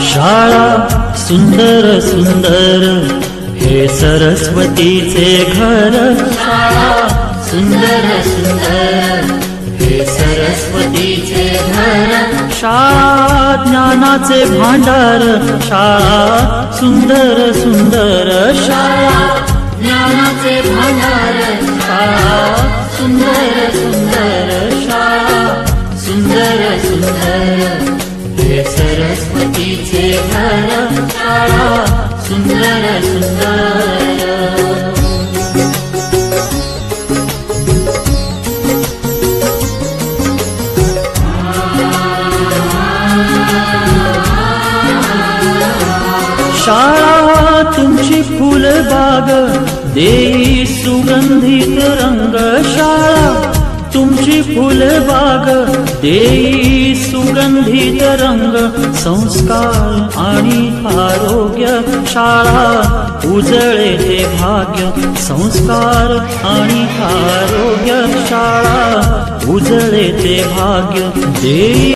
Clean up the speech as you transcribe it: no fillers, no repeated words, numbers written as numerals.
शाळा सुंदर सुंदर हे सरस्वतीचे घर। शाळा सुंदर सुंदर हे सरस्वतीचे घर। शाळा ज्ञानाचे भांडार। शाळा सुंदर सुंदर शाळा ज्ञानाचे भांडार। शाळा सुंदर सुंदर शाळा सुंदर सुंदर हे सरस्वतीचे घर। शाळा सुंदर सुंदर। शाळा तुमची फुलबाग देई सुगंधित रंग। शाळा तुमची फुलबाग देई सुगंधित रंग। संस्कार आणि आरोग्य शाळा उजळते भाग्य। संस्कार आणि आरोग्य शाळा उजळते भाग्य देई